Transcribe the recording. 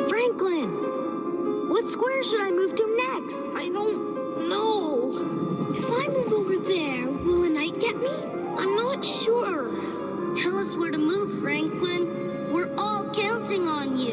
Franklin, what square should I move to next? I don't know. If I move over there, will a knight get me? I'm not sure. Tell us where to move, Franklin. We're all counting on you.